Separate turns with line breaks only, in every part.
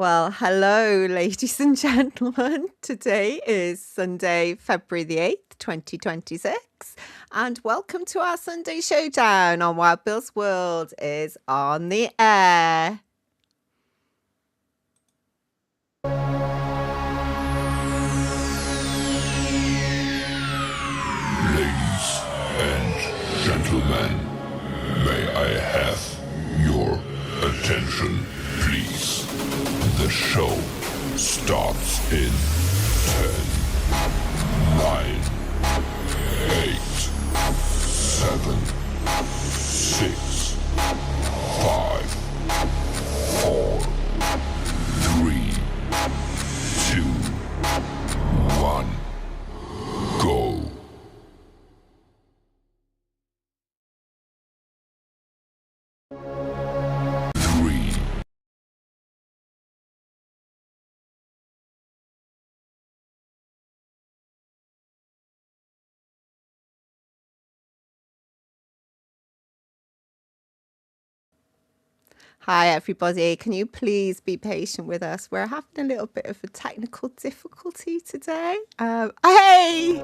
Well, hello, ladies and gentlemen. Today is Sunday, February the 8th, 2026. And welcome to our Sunday Showdown on Wild Bill's World is on the air.
Ladies and gentlemen, may I have your attention, please? The show starts in 10, 9, 8, 7, 6, 5, 4, 3, 2, 1, go. Three,
Hi, everybody. Can you please be patient with us? We're having a little bit of a technical difficulty today. Hey!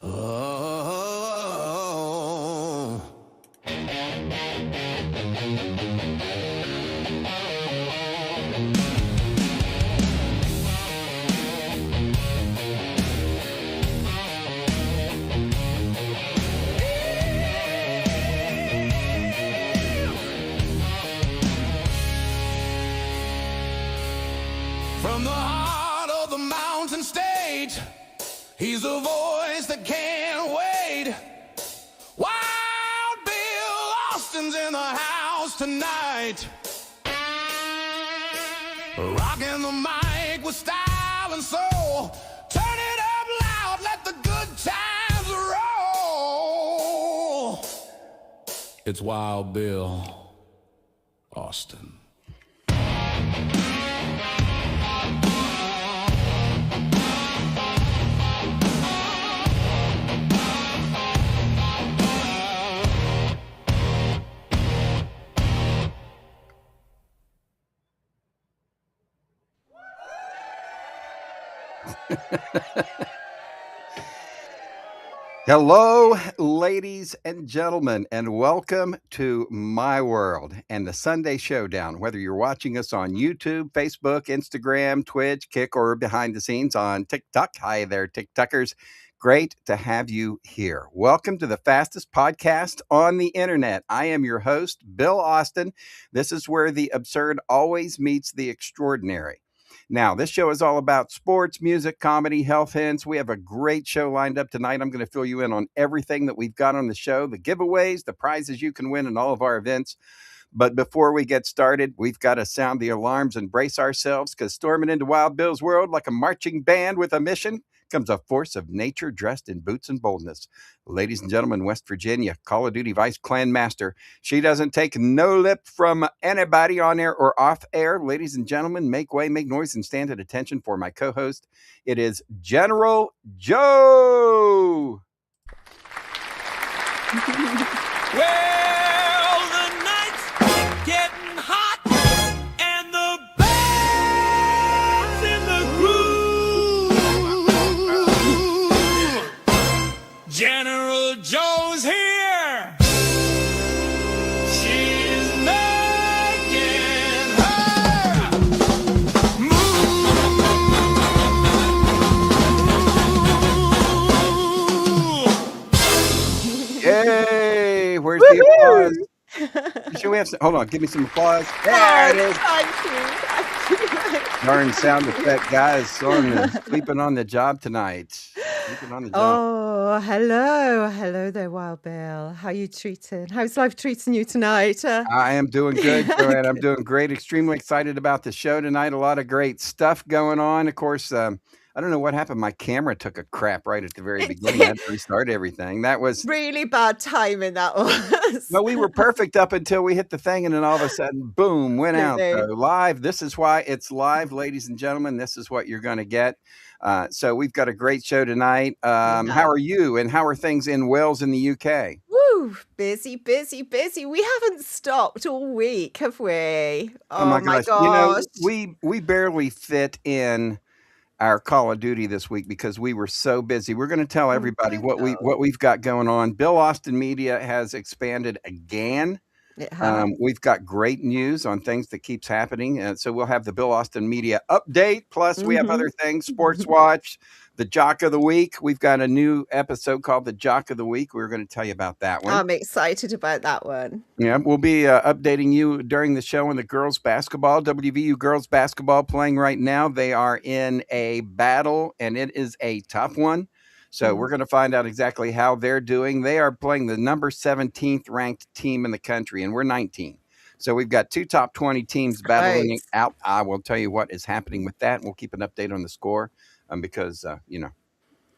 Oh. From the heart of the mountain state, he's a voice that can't wait. Wild Bill Austin's in the house tonight, rocking the mic with style and soul. Turn it up loud, let the good times roll. It's Wild Bill Austin.
Hello, ladies and gentlemen, and welcome to my world and the Sunday Showdown. Whether you're watching us on YouTube, Facebook, Instagram, Twitch, Kick, or behind the scenes on TikTok. Hi there, TikTokers. Great to have you here. Welcome to the fastest podcast on the internet. I am your host, Bill Austin. This is where the absurd always meets the extraordinary. Now, this show is all about sports, music, comedy, health hints. We have a great show lined up tonight. I'm going to fill you in on everything that we've got on the show, the giveaways, the prizes you can win in all of our events. But before we get started, we've got to sound the alarms and brace ourselves, because storming into Wild Bill's world like a marching band with a mission comes a force of nature dressed in boots and boldness. Ladies and gentlemen, West Virginia, Call of Duty Vice Clan Master. She doesn't take no lip from anybody on air or off air. Ladies and gentlemen, make way, make noise, and stand at attention for my co-host. It is General Joe.
Well, the night's getting hot, and the band's in the groove. General Joe's here. She's making her move.
Yay! Where's the applause? Should we have some, hold on, give me some applause. There it is.
Thank you.
Darn sound effect guys. Someone is sleeping on the job tonight. Sleeping on the job.
Oh, hello. Hello there, Wild Bill. How you treating? How's life treating you tonight?
I am doing good, Joanne. I'm doing great. Extremely excited about the show tonight. A lot of great stuff going on. Of course, I don't know what happened. My camera took a crap right at the very
It's
beginning. I had to restart everything. That was
really bad timing, that was.
well, we were perfect up until we hit the thing, and then all of a sudden, boom, went out. So
Absolutely.
live. This is why it's live, ladies and gentlemen. This is what you're going to get. So we've got a great show tonight.
We
How
have.
are you? And how are things in Wales in the UK?
Woo! Busy, busy, busy. We haven't stopped all week, have we?
Oh
Oh
my
my
gosh! You know,
gosh.
we barely fit in our Call of Duty this week because we were so busy. We're going to tell
Oh,
everybody
don't
what
know.
we've got going on. Bill Austin Media has expanded again.
It has.
We've got great news on things that keeps happening, and so we'll have the Bill Austin Media update. Plus, we have other
Mhm.
things: Sports Watch, the Jock of the Week. We've got a new episode called the Jock of the Week. We're going to tell you about that one.
I'm excited about that one.
Yeah, we'll be updating you during the show on the girls basketball. WVU girls basketball playing right now. They are in a battle, and it is a tough one. So
Mm.
we're going to find out exactly how they're doing. They are playing the number 17th ranked team in the country, and we're 19. So we've got two top 20 teams battling it
Close.
out. I will tell you what is happening with that. We'll keep an update on the score because,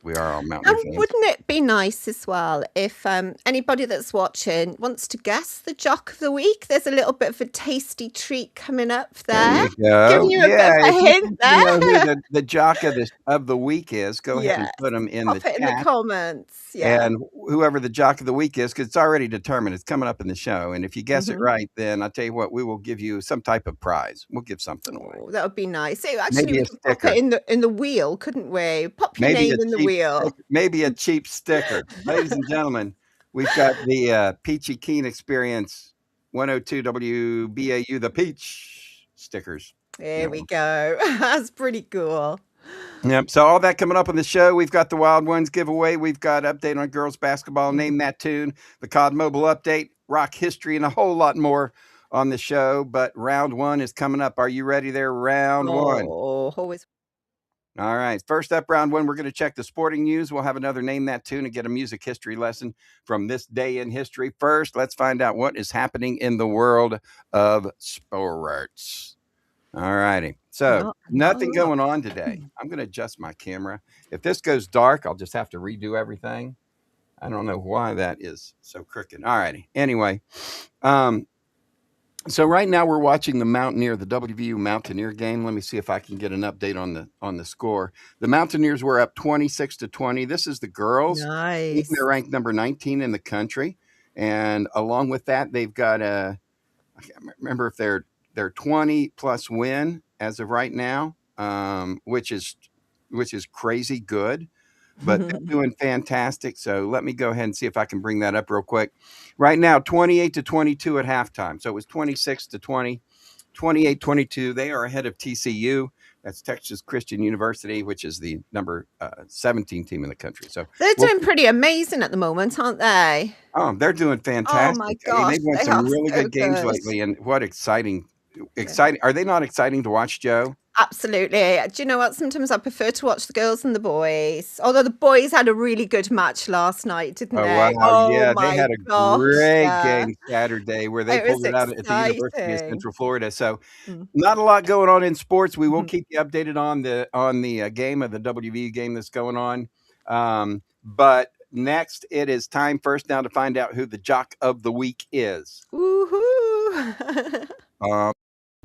we are all
And
Mountaineer fans.
wouldn't it be nice as well if anybody that's watching wants to guess the Jock of the Week? There's a little bit of a tasty treat coming up
There
there.
you go.
Giving you a bit
Yeah,
of a
if you
hint
think you know who
there.
the jock of the week is, go ahead and
Yes.
put them in the
Pop it in the
chat.
comments. Yeah.
And whoever the jock of the week is, because it's already determined, it's coming up in the show. And if you guess it
Hmm.
right, then I'll tell you what, we will give you some type of prize. We'll give something away.
Oh, that would be nice. So actually,
Maybe
we
a
could pop it
sticker.
in the wheel, couldn't we? Pop your
Maybe
name
a
in the
cheap
wheel.
sticker. Maybe a cheap sticker. Ladies and gentlemen, we've got the Peachy Keen Experience 102 WBAU, the Peach stickers.
There
Yeah.
we go. That's pretty cool.
Yep. So all that coming up on the show. We've got the Wild Ones giveaway. We've got update on girls basketball. Name that tune. The COD Mobile update, rock history, and a whole lot more on the show. But round one is coming up. Are you ready there? Round one.
Oh, always.
All right. First up, round one, we're going to check the sporting news. We'll have another name that tune and get a music history lesson from this day in history. First, let's find out what is happening in the world of sports. All righty. So
Not a
nothing
lot.
going on today. I'm going to adjust my camera. If this goes dark, I'll just have to redo everything. I don't know why that is so crooked. All righty. Anyway, so right now we're watching the Mountaineer, the WVU Mountaineer game. Let me see if I can get an update on the score. The Mountaineers were up 26-20. This is the girls.
Nice.
They're ranked number 19 in the country, and along with that, they've got I can't remember if they're 20 plus win as of right now, which is crazy good. But they're doing fantastic. So let me go ahead and see if I can bring that up real quick. Right now, 28-22 at halftime. So it was 26-20, 28-22. They are ahead of TCU. That's Texas Christian University, which is the number 17 team in the country. So
They're doing pretty amazing at the moment, aren't they?
they're doing
Oh
fantastic.
my
I mean,
gosh,
they've won
they
some
are
really
so
good games
good.
lately, and what exciting! Are they not exciting to watch, Joe?
Absolutely. Do you know what? Sometimes I prefer to watch the girls than the boys. Although the boys had a really good match last night, didn't
Oh,
they?
wow,
Oh
yeah, they
my
had a
gosh,
great
yeah.
game Saturday where they
It was
pulled it out at the University of
exciting.
Central Florida. So,
Mm.
not a lot going on in sports. We will
Mhm.
keep you updated on the game of the WVU game that's going on. But next, it is time first now to find out who the Jock of the Week is.
Woohoo!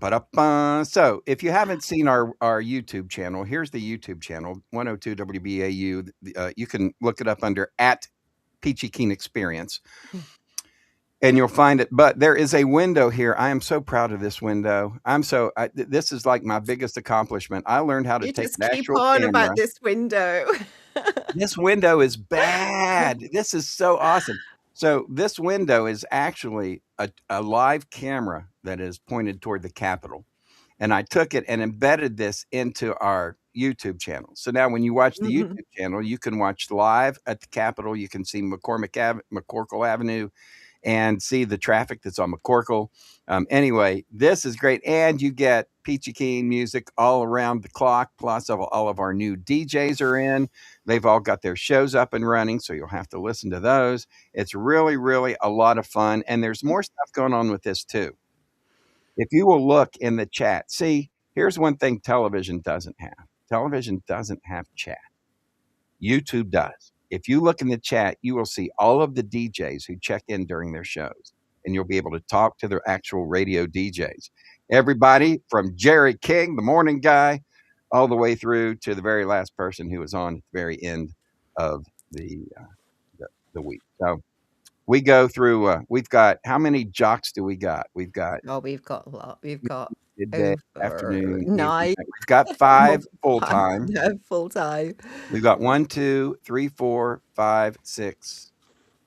Ba-da-ba. So, if you haven't seen our YouTube channel, here's the YouTube channel, 102 WBAU. You can look it up under at Peachy Keen Experience, and you'll find it. But there is a window here. I am so proud of this window. This is like my biggest accomplishment. I learned how to
You
take
just
an
keep
actual
on
camera.
about this window.
This window is bad. This is so awesome. So this window is actually a live camera that is pointed toward the Capitol. And I took it and embedded this into our YouTube channel. So now when you watch the
Mhm.
YouTube channel, you can watch live at the Capitol. You can see McCorkle Avenue and see the traffic that's on McCorkle. Anyway, this is great. And you get Peachy Keen music all around the clock. Plus all of our new DJs are in. They've all got their shows up and running. So you'll have to listen to those. It's really, really a lot of fun. And there's more stuff going on with this too. If you will look in the chat, see, here's one thing television doesn't have. Television doesn't have chat. YouTube does. If you look in the chat, you will see all of the DJs who check in during their shows, and you'll be able to talk to their actual radio DJs. Everybody from Jerry King, the morning guy, all the way through to the very last person who was on at the very end of the week. So we go through. We've got, how many jocks do we got? We've got
We've got a lot. We've got
midday,
over
afternoon,
9
evening. We've got 5 full time.
full time.
We've got 1, 2, 3, 4, 5, 6,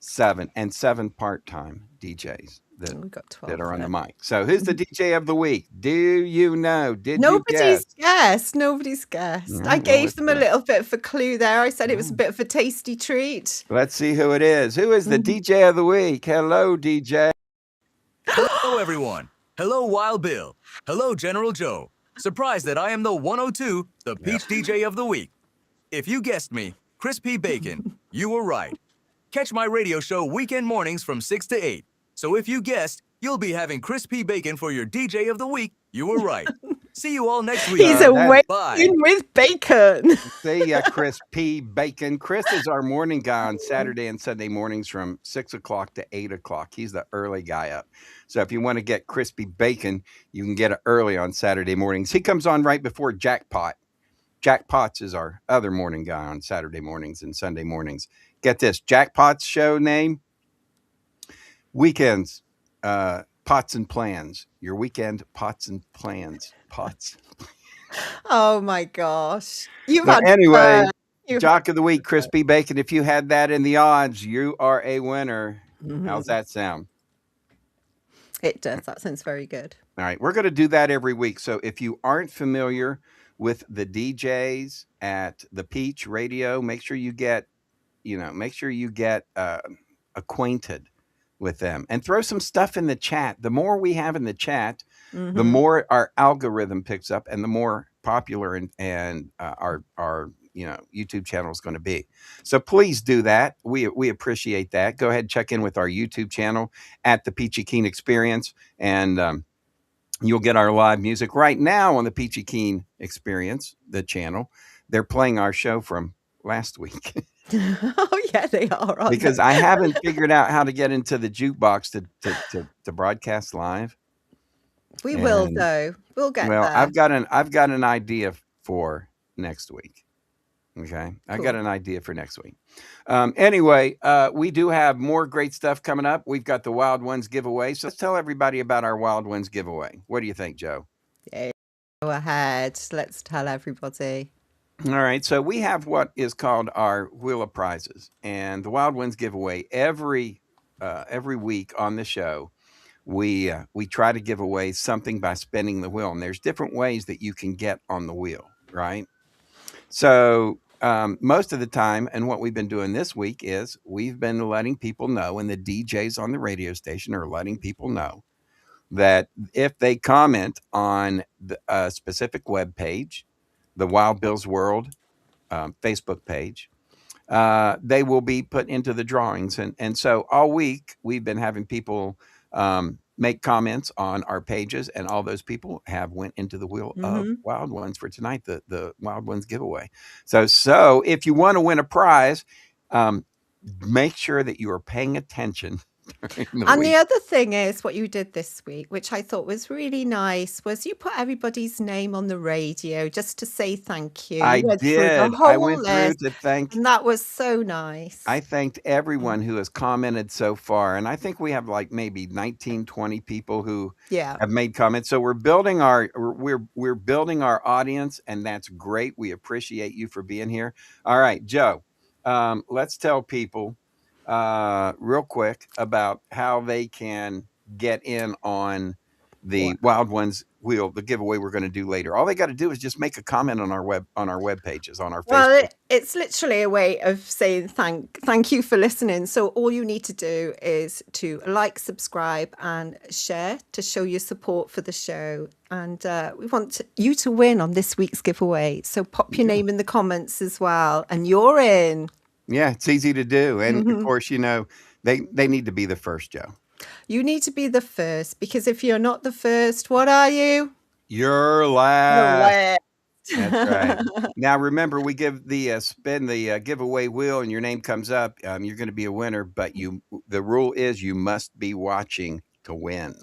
7, and 7 part-time DJs
We've got 12
that are on the
there.
mic. So who's the DJ of the week? Do you know? Did you
Nobody's
guess?
guessed. Nobody's guessed.
All
I
right, well,
gave them a
let's
little bit of a clue there. I said it was a bit of a tasty treat.
let's see who it is. Who is the DJ of the week? Hello, DJ.
Hello, everyone. Hello, Wild Bill. Hello, General Joe. Surprised that I am the 102, the Peach DJ of the week. If you guessed me, Crispy Bacon, you were right. Catch my radio show weekend mornings from 6 to 8. So if you guessed, you'll be having Crispy Bacon for your DJ of the week. You were right. See you all next week.
He's
that-
away with bacon.
See ya, Chris P. Bacon. Chris is our morning guy on Saturday and Sunday mornings from 6 o'clock to 8 o'clock. He's the early guy up. So if you want to get Crispy Bacon, you can get it early on Saturday mornings. He comes on right before Jackpot. Jackpot's is our other morning guy on Saturday mornings and Sunday mornings. Get this, Jackpot's show name, Weekends, Pots and Plans. Your weekend pots and plans. Pots.
Oh my gosh. You've
But
had
anyway,
fun. You've-
Jock of the Week, Crispy Bacon. If you had that in the odds, you are a winner.
Mm-hmm.
How's that sound?
It does. That sounds very good.
All right, we're going to do that every week. So if you aren't familiar with the DJs at the Peach Radio, make sure you get acquainted with them and throw some stuff in the chat. The more we have in the chat, the more our algorithm picks up and the more popular and our YouTube channel is going to be. So please do that. We appreciate that. Go ahead and check in with our YouTube channel at the Peachy Keen Experience, and you'll get our live music right now on the Peachy Keen Experience, the channel. They're playing our show from last week.
Oh yeah, they are. aren't
Because
they?
I haven't figured out how to get into the jukebox to broadcast live.
We will
and-
though. We'll get
Well,
there.
I've got an idea for next week. Okay, I got
Cool.
an idea for next week. Anyway, we do have more great stuff coming up. We've got the Wild Ones giveaway. So let's tell everybody about our Wild Ones giveaway. What do you think, Joe?
Go ahead. Let's tell everybody.
All right, so we have what is called our Wheel of Prizes, and the Wild Ones giveaway every week on the show. We try to give away something by spinning the wheel, and there's different ways that you can get on the wheel, right? So most of the time, and what we've been doing this week is we've been letting people know, and the DJs on the radio station are letting people know that if they comment on a specific web page, the Wild Bill's World Facebook page, they will be put into the drawings. And so all week we've been having people make comments on our pages, and all those people have went into the Wheel of Wild Ones for tonight, the Wild Ones giveaway. So if you want to win a prize, make sure that you are paying attention during the
And
week.
the other thing is what you did this week, which I thought was really nice, was you put everybody's name on the radio just to say thank you.
I
You went through the
did. I
whole
went through
list,
to thank.
and that was so nice.
I thanked everyone who has commented so far. And I think we have like maybe 19, 20 people who
Yeah.
have made comments. So we're building we're building our audience, and that's great. We appreciate you for being here. All right, Joe, let's tell people real quick about how they can get in on the Wild Ones wheel, the giveaway we're going to do later. All they got to do is just make a comment on our web pages, on our Facebook.
Well, it's literally a way of saying thank you for listening. So all you need to do is to like, subscribe, and share to show your support for the show. And we want you to win on this week's giveaway. So pop your name in the comments as well, and you're in.
Yeah, it's easy to do. And of course, they need to be the first, Joe.
You need to be the first, because if you're not the first, what are you?
You're
The
last.
last.
That's right. Now, remember, we give the spin the giveaway wheel, and your name comes up. You're going to be a winner, but the rule is you must be watching to win.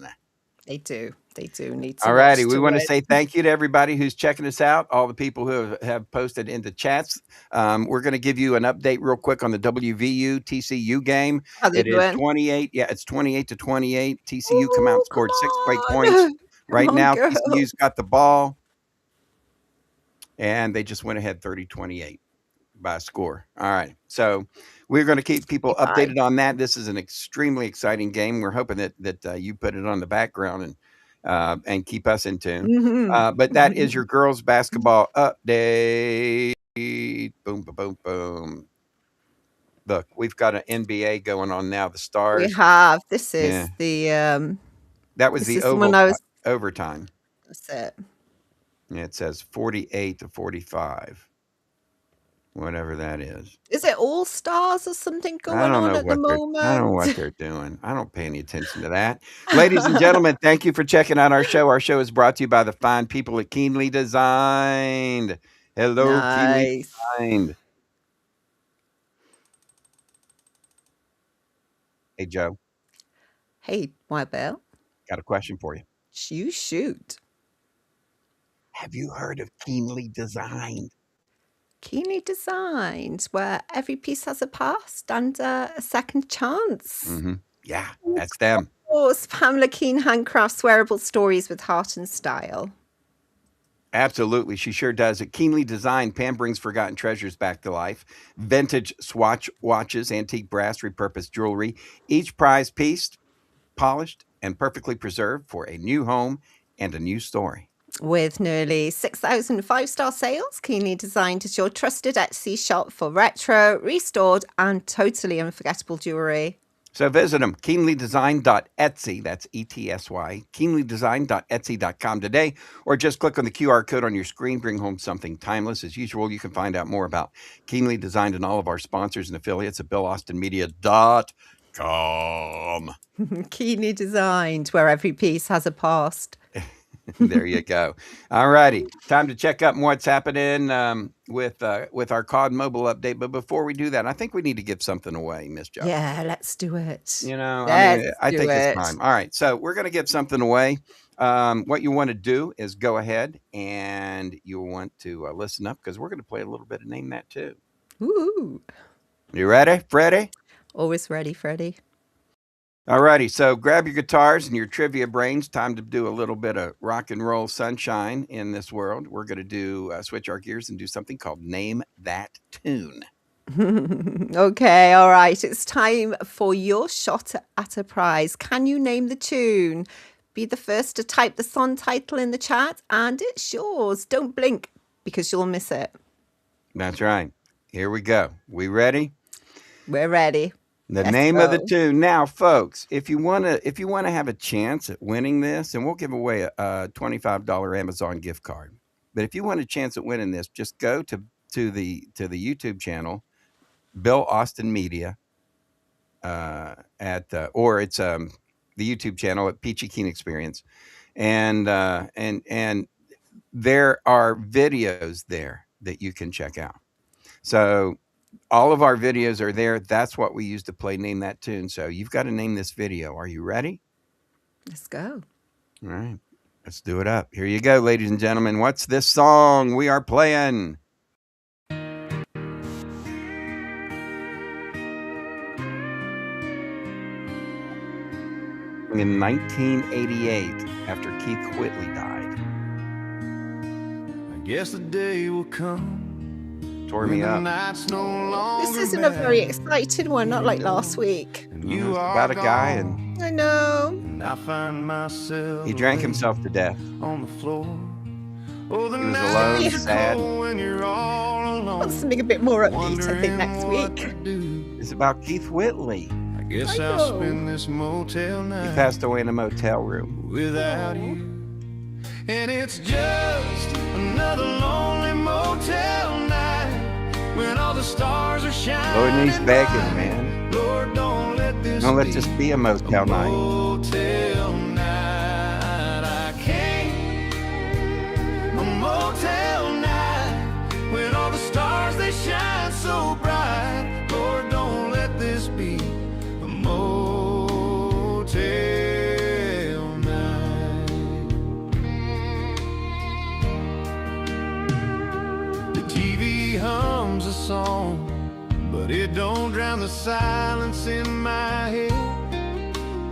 They do need to
All
watch
righty. We
to
want to
win.
say thank you to everybody who's checking us out, all the people who have posted in the chats. We're going to give you an update real quick on the WVU TCU game.
How they
It is
doing?
28. Yeah, it's 28-28. TCU come out and
Ooh,
scored 6 straight
come
points.
on.
Right
Come on,
now,
girls.
TCU's got the ball, and they just went ahead 30-28 by a score. All right. So we're going to keep people updated on that. This is an extremely exciting game. We're hoping that you put it on the background and keep us in tune.
Mhm.
But that is your girls basketball update. Boom, boom, boom, boom. Look, we've got an NBA going on now. The
We
Stars.
have. This is
Yeah.
the
That was
this
the
is the one
oval
I was.
overtime.
That's it.
Yeah, it says 48-45. Whatever that is.
Is it All Stars or something
I
going
don't
on
know
at the
what I don't know what
moment?
they're doing. I don't pay any attention to that. Ladies and gentlemen, thank you for checking out our show. Our show is brought to you by the fine people at Keenly Designed. Hello, Keenly
Nice.
Designed. Hey, Joe,
Hey, Wild Bill,
got a question for you.
you shoot.
Have you heard of Keenly Designed?
Keenly designed, where every piece has a past and a second chance.
Mm-hmm. Yeah, that's them.
Of course, Pamela Keen handcrafts wearable stories with heart and style.
Absolutely. She sure does. At Keenly Designed, Pam brings forgotten treasures back to life. Vintage Swatch watches, antique brass, repurposed jewelry. Each prize piece polished and perfectly preserved for a new home and a new story.
With nearly 6,000 five-star sales, Keenly Designed is your trusted Etsy shop for retro, restored, and totally unforgettable jewelry.
So visit them, keenlydesign.etsy, that's ETSY, keenlydesign.etsy.com today, or just click on the QR code on your screen, bring home something timeless. As usual, you can find out more about Keenly Designed and all of our sponsors and affiliates at BillAustinMedia.com.
Keenly Designed, where every piece has a past.
There you go. All righty. Time to check up what's happening with our COD mobile update. But before we do that, I think we need to give something away, Miss Jo.
Yeah, let's do it.
You know,
I
think it's time. All right. So we're going to give something away. What you want to do is go ahead and you want to listen up because we're going to play a little bit of Name That Tune.
Ooh.
You ready, Freddie?
Always ready, Freddie.
All righty, so grab your guitars and your trivia brains. Time to do a little bit of rock and roll sunshine in this world. We're going to do switch our gears and do something called Name That Tune.
Okay, all right. It's time for your shot at a prize. Can you name the tune? Be the first to type the song title in the chat, and it's yours. Don't blink because you'll miss it.
That's right. Here we go. We ready?
We're ready.
The
Let's
name of the
go.
tune. Now, folks, if you want to have a chance at winning this, and we'll give away a $25 Amazon gift card. But if you want a chance at winning this, just go to the YouTube channel, Bill Austin Media, or it's the YouTube channel at Peachy Keen Experience, and there are videos there that you can check out. So all of our videos are there. That's what we use to play Name That Tune. So you've got to name this video. Are you ready?
Let's go.
All right. Let's do it up. Here you go, ladies and gentlemen. What's this song we are playing? In 1988, after Keith Whitley died.
I guess the day will come.
Tore me up.
This isn't a very exciting one, not like last week.
It's about a guy, and
I know.
I find myself
he drank himself to death.
on the floor. Oh, the
He was
night
alone,
is
sad.
cold when you're all alone.
Want something a bit more upbeat, I think, next
Wondering
week.
what to do.
It's about Keith Whitley.
I guess
I
I'll
know.
spend this motel
He
night
passed away in a motel room.
without you. And it's just another lonely motel night when all the stars are shining.
Lord, and he's begging,
bright.
man.
Lord, don't let this
Don't let
be
this be a motel night.
motel night. I can't. A motel night. so bright. Lord, don't let this be a motel night. The TV hums a song, but it don't drown the silence in my head.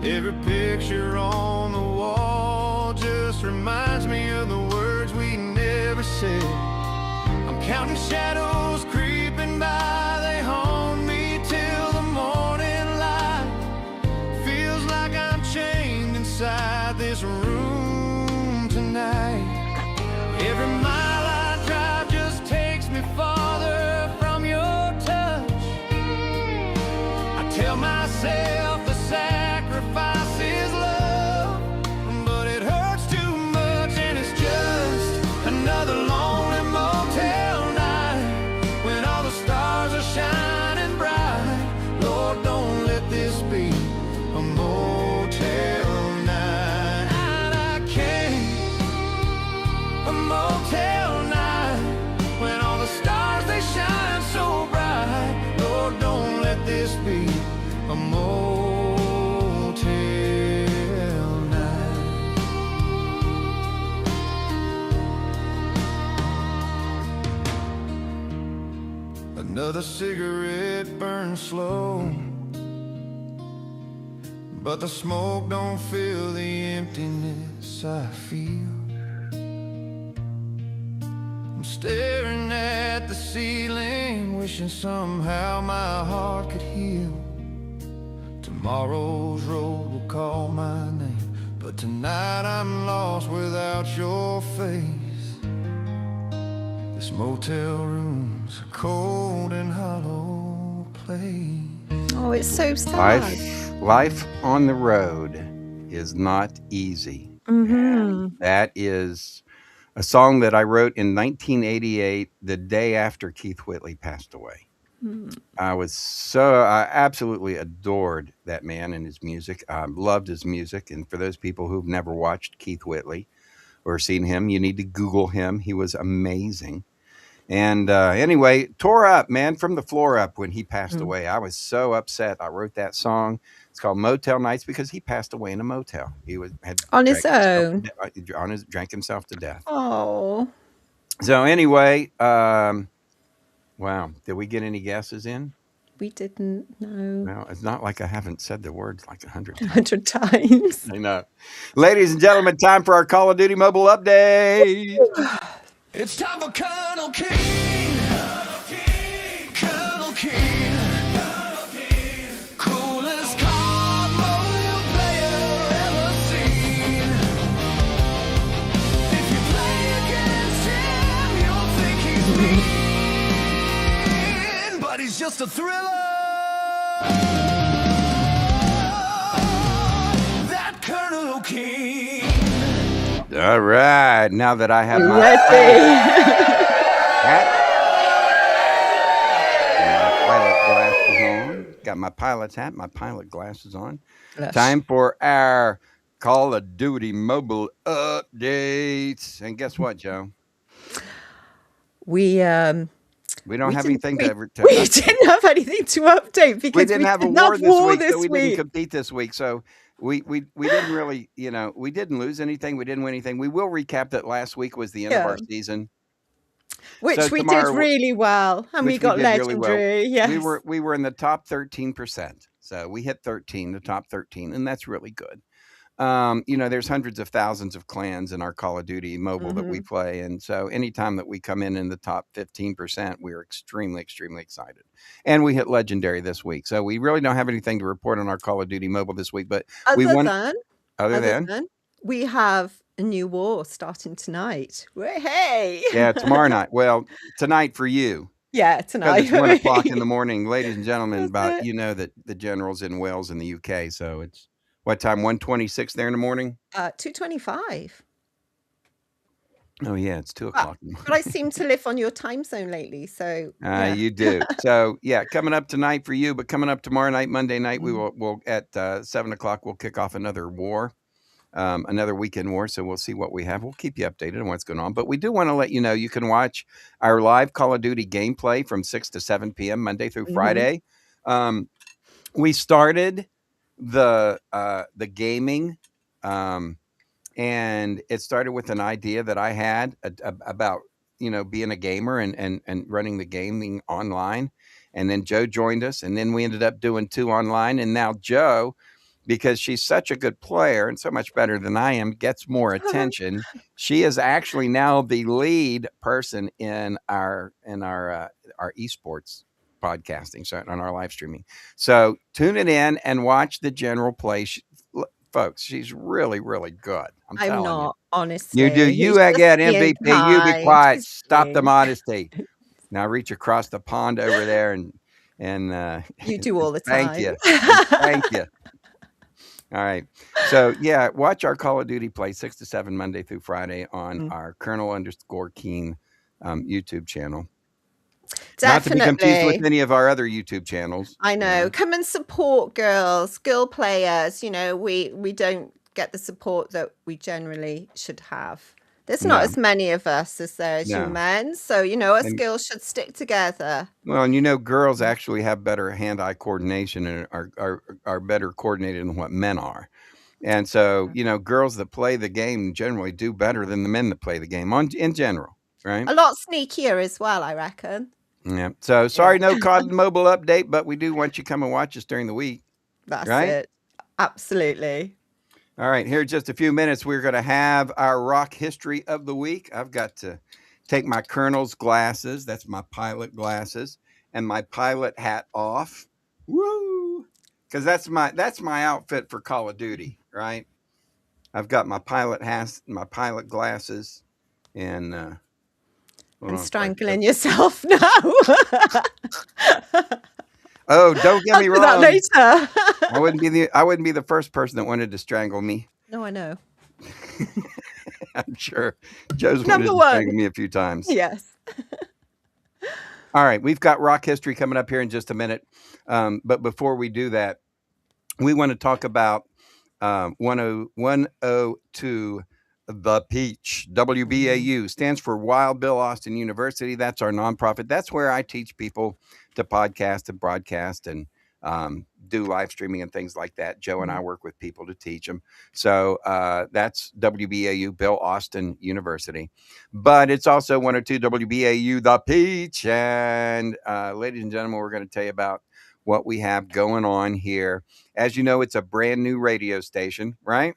Every picture on the wall just reminds me of the words we never said. I'm counting shadows creeping by, they haunt me till the morning light. Feels like I'm chained inside this room tonight. Every mile I drive just takes me farther from your touch. I tell myself the sacrifice is love, but it hurts too much, and it's just another lonely motel night when all the stars are shining bright. Lord, don't let this be a motel night. I can't. A motel night when all the stars they shine so bright. Lord, don't let this be a motel night. Another cigarette burns slow, but the smoke don't fill the emptiness I feel. I'm staring at the ceiling, wishing somehow my heart could heal. Tomorrow's road will call my name, but tonight I'm lost without your face. This motel room's a cold and hollow place.
Oh, it's so sad.
Life on the road is not easy.
Mm-hmm.
That is a song that I wrote in 1988, the day after Keith Whitley passed away. I absolutely adored that man and his music. I loved his music. And for those people who've never watched Keith Whitley or seen him, you need to Google him. He was amazing. And anyway, tore up, man, from the floor up when he passed away. I was so upset. I wrote that song. It's called Motel Nights because he passed away in a motel. He had
On his own.
drank himself to death.
Oh.
So anyway, wow. Did we get any guesses in?
We didn't know.
No, it's not like I haven't said the words like 100 times.
100 times.
I know. Ladies and gentlemen, time for our Call of Duty mobile update.
It's time for Colonel King. Colonel King. Coolest card mobile player ever seen. If you play against him, you'll think he's mean, but he's just a thriller. That Colonel King.
All right. Now that I have my
Ready.
hat, got my pilot's hat, my pilot glasses on. Time for our Call of Duty mobile updates. And guess what, Joe?
We
don't have anything to ever tell.
We didn't have anything to update because
we didn't have a war this week, so we didn't compete this week. So we didn't really, we didn't lose anything. We didn't win anything. We will recap that last week was the end of our season.
Which we did really well, and we got legendary.
Really
well.
Yes. We were in the top 13%. So we hit 13, the top 13, and that's really good. There's hundreds of thousands of clans in our Call of Duty mobile that we play. And so anytime that we come in the top 15%, we're extremely, extremely excited. And we hit legendary this week. So we really don't have anything to report on our Call of Duty mobile this week, but other than
we have a new war starting tonight. Hey.
Yeah, tomorrow night. Well, tonight for you.
Yeah, tonight.
It's 1 o'clock in the morning, ladies and gentlemen. That the general's in Wales in the UK. So it's what time? 1:26 there in the morning?
2:25.
Oh, yeah, it's 2 o'clock.
But I seem to live on your time zone lately, so yeah.
You do. So yeah, coming up tonight for you, but coming up tomorrow night, Monday night, we'll at 7 o'clock we'll kick off another war. another weekend war. So we'll see what we have. We'll keep you updated on what's going on. But we do want to let you know you can watch our live Call of Duty gameplay from 6 to 7 p.m. Monday through Friday. We started the gaming, and it started with an idea that I had about being a gamer and running the gaming online. And then Joe joined us, and then we ended up doing 2 online. And now Joe, because she's such a good player and so much better than I am, gets more attention. She is actually now the lead person in our esports podcasting, so on our live streaming. So tune it in and watch the general play. Folks, she's really, really good. I'm telling
not,
you.
honestly.
You do. You
He's
get
just being
MVP. You be
kind.
quiet.
He's
Stop the
being-
modesty. Now reach across the pond over there and
You do all the time.
thank you. Thank you. All right. So yeah, watch our Call of Duty play 6 to 7 Monday through Friday on our Colonel_Keen YouTube channel. Not to be confused with any of our other YouTube channels.
I know. Come and support girls, girl players. We don't get the support that we generally should have. There's not as many of us as there is you men. So, us girls should stick together.
Well, and girls actually have better hand-eye coordination and are better coordinated than what men are. And so, girls that play the game generally do better than the men that play the game in general, right?
A lot sneakier as well, I reckon.
Yeah. So sorry, no COD Mobile update, but we do want you to come and watch us during the week.
That's
right?
it. Absolutely.
All right. Here in just a few minutes, we're going to have our rock history of the week. I've got to take my Colonel's glasses. That's my pilot glasses, and my pilot hat off. Woo! Because that's my outfit for Call of Duty, right? I've got my pilot hat, my pilot glasses, and
strangling yourself now.
Oh, don't get me wrong.
That later.
I wouldn't be the first person that wanted to strangle me.
No, I know.
I'm sure Joe's wanted to strangle me a few times.
Yes.
All right, we've got rock history coming up here in just a minute. But before we do that, we want to talk about 102 The Peach. WBAU stands for Wild Bill Austin University. That's our nonprofit. That's where I teach people to podcast and broadcast and do live streaming and things like that. Joe and I work with people to teach them. So that's WBAU, Bill Austin University. But it's also 102 WBAU, The Peach. And ladies and gentlemen, we're going to tell you about what we have going on here. As you know, it's a brand new radio station, right?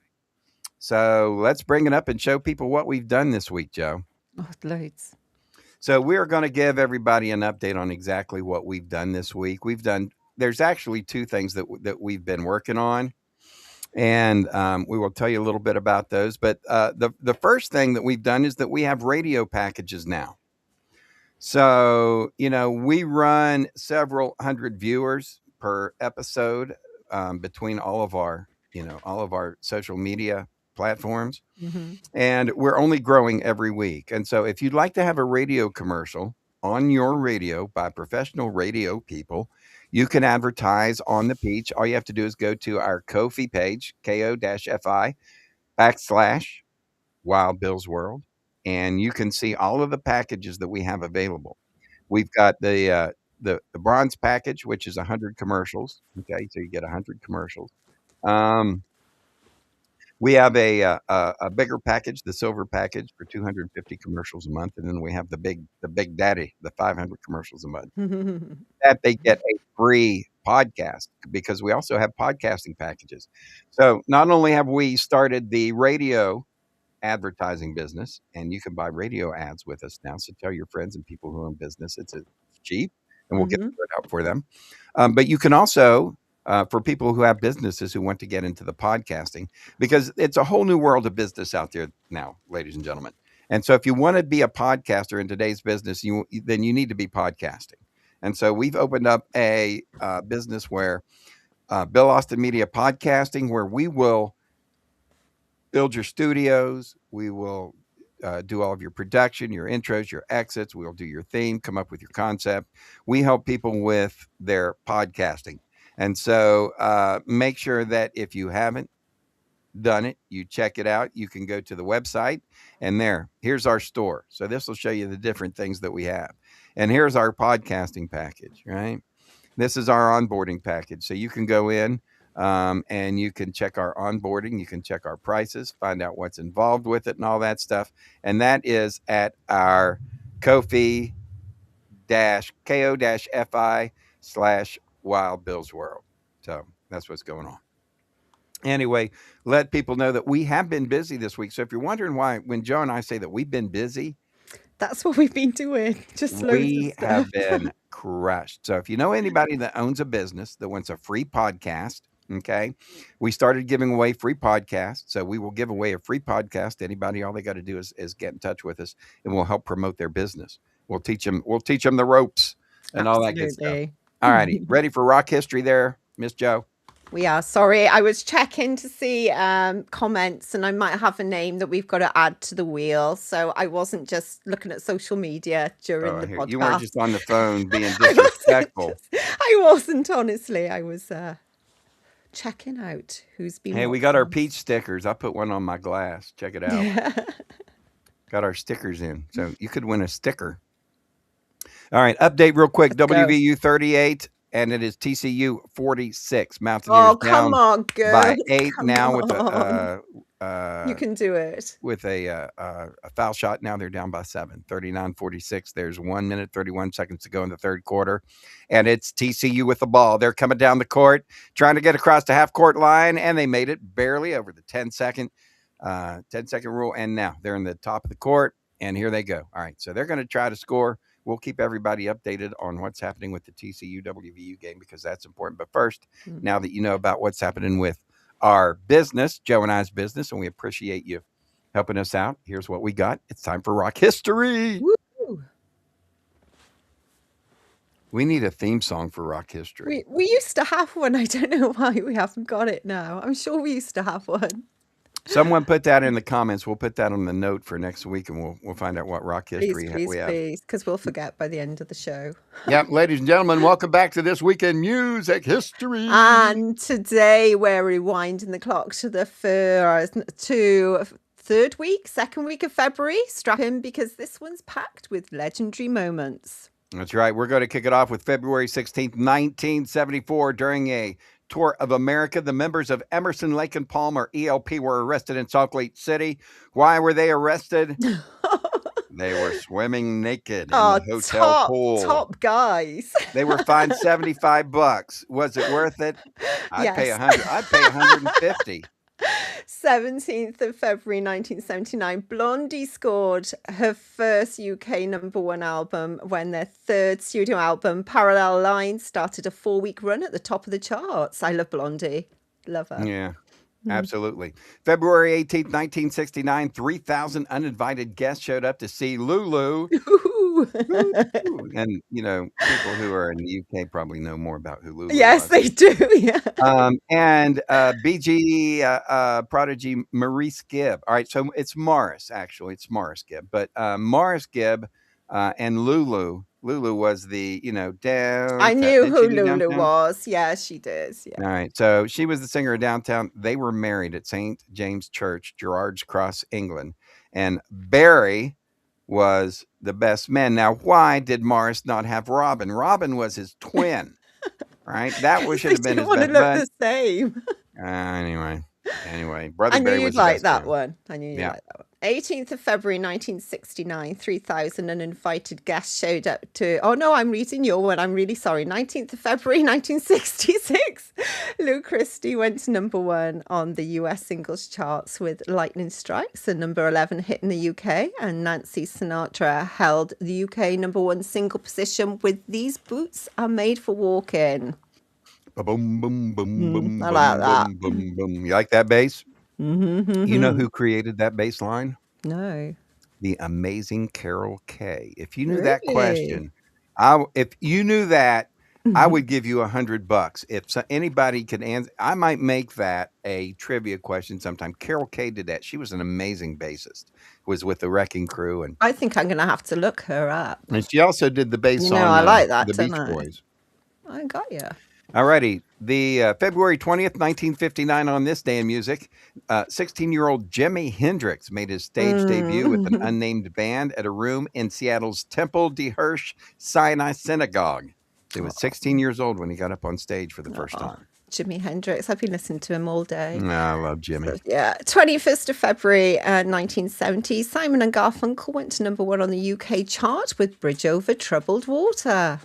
So let's bring it up and show people what we've done this week, Joe.
Oh, loads.
So we're going to give everybody an update on exactly what we've done this week. There's actually 2 things that we've been working on, and we will tell you a little bit about those. But the first thing that we've done is that we have radio packages now. So, we run several hundred viewers per episode between all of our social media platforms.
Mm-hmm.
And we're only growing every week. And so if you'd like to have a radio commercial on your radio by professional radio people, you can advertise on the Peach. All you have to do is go to our Ko-fi page, ko-fi.com/Wild Bill's World, and you can see all of the packages that we have available. We've got the bronze package, which is 100 commercials. Okay, so you get 100 commercials. We have a bigger package, the silver package, for 250 commercials a month, and then we have the big daddy, the 500 commercials a month. That they get a free podcast, because we also have podcasting packages. So not only have we started the radio advertising business, and you can buy radio ads with us now. So tell your friends and people who own business, it's cheap, and we'll get it out for them. But you can also, for people who have businesses who want to get into the podcasting, because it's a whole new world of business out there now, ladies and gentlemen. And so if you want to be a podcaster in today's business, then you need to be podcasting. And so we've opened up a business where Bill Austin Media Podcasting, where we will build your studios. We will do all of your production, your intros, your exits. We'll do your theme, come up with your concept. We help people with their podcasting. And so make sure that if you haven't done it, you check it out. You can go to the website, and here's our store. So this will show you the different things that we have. And here's our podcasting package, right? This is our onboarding package. So you can go in and you can check our onboarding. You can check our prices, find out what's involved with it and all that stuff. And that is at our ko-fi/Wild Bill's World. So that's what's going on. Anyway, let people know that we have been busy this week. So if you're wondering why, when Joe and I say that we've been busy,
That's what we've been doing. Just loads of
we
stuff.
have been crushed. So if you know anybody that owns a business that wants a free podcast, okay, we started giving away free podcasts. So we will give away a free podcast to anybody. All they got to do is get in touch with us, and we'll help promote their business. We'll teach them the ropes and all that good stuff.
Absolutely.
All righty, ready for rock history there, Miss Joe?
We are. Sorry, I was checking to see comments, and I might have a name that we've got to add to the wheel. So I wasn't just looking at social media during
Oh,
the
here-
podcast.
you weren't just on the phone being
I wasn't,
disrespectful.
I wasn't, honestly. I was checking out who's been.
Hey, we
watching
got our
us.
peach stickers. I put one on my glass. Check it out.
Yeah.
Got our stickers in. So you could win a sticker. All right. Update real quick.
Let's go.
WVU 38, and it is TCU 46. Mountaineers
Oh,
down
come on, girl.
by 8
Come
now with
on.
a
You can do it.
with a foul shot. Now they're down by 7, 39-46. There's 1 minute, 31 seconds to go in the third quarter. And it's TCU with the ball. They're coming down the court, trying to get across the half court line, and they made it barely over the 10-second rule. And now they're in the top of the court, and here they go. All right, so they're going to try to score. We'll keep everybody updated on what's happening with the TCU WVU game because that's important. But first, now that you know about what's happening with our business, Joe and I's business, and we appreciate you helping us out. Here's what we got. It's time for rock history.
Woo.
We need a theme song for rock history.
We used to have one. I don't know why we haven't got it now. I'm sure we used to have one.
Someone put that in the comments. We'll put that on the note for next week, and we'll find out what rock history we have.
Please, because we'll forget by the end of the show.
Yep, ladies and gentlemen, welcome back to This Week in Music History.
And today we're rewinding the clock to the second week of February. Strap in because this one's packed with legendary moments.
That's right. We're going to kick it off with February 16th, 1974. During a tour of America, the members of Emerson, Lake and Palmer, ELP, were arrested in Salt Lake City. Why were they arrested? They were swimming naked in the hotel pool.
Top guys.
They were fined $75. Was it worth it? I'd pay
Yes.
$100. I'd pay $150.
17th of February 1979, Blondie scored her first UK #1 album when their third studio album, Parallel Lines, started a 4-week run at the top of the charts. I love Blondie. Love her.
Yeah, absolutely. February 18th, 1969, 3,000 uninvited guests showed up to see Lulu.
Ooh.
And, people who are in the UK probably know more about who Lulu
Yes,
was.
they do. Yeah.
And BG prodigy Maurice Gibb. All right, so it's Morris, actually. It's Morris Gibb. But Morris Gibb and Lulu was the, downtown.
I knew
Did
who
she do
Lulu
Downtown?
was. Yeah, she does. Yeah.
All right, so she was the singer of Downtown. They were married at St. James Church, Gerrard's Cross, England. And Barry was the best man. Now, why did Morris not have Robin? Robin was his twin, right? That should have been his
want to
best
look
bud.
the same.
Anyway, Brother
I knew
Barry
you'd
was the
like
best
that
man.
one. I knew you'd
Yeah.
like that one. 18th of February 1969, 3,000 uninvited guests showed up to. Oh no, I'm reading your one. I'm really sorry. 19th of February 1966, Lou Christie went to #1 on the US singles charts with Lightning Strikes, a #11 hit in the UK, and Nancy Sinatra held the UK #1 single position with These Boots Are Made for Walking.
Boom, boom, boom, boom,
I like
boom,
that.
boom, boom, boom. You like that bass?
Mm-hmm.
You know who created that bass line?
No.
The amazing Carol Kay. If you knew that
Really?
question, if you knew that, I would give you $100. If anybody could answer, I might make that a trivia question sometime. Carol Kay did that. She was an amazing bassist. Was with the Wrecking Crew, and
I think I'm going to have to look her up.
she also did the bass
You
on
know, I like that,
the Beach
don't I?
Boys.
I got you.
Alrighty. The February 20th, 1959, on this day in music, 16-year-old Jimi Hendrix made his stage debut with an unnamed band at a room in Seattle's Temple de Hirsch Sinai Synagogue. He was 16 years old when he got up on stage for the first time.
Jimi Hendrix. I've been listening to him all day.
I love Jimmy.
Yeah, 21st of February 1970, Simon and Garfunkel went to #1 on the UK chart with Bridge Over Troubled Water.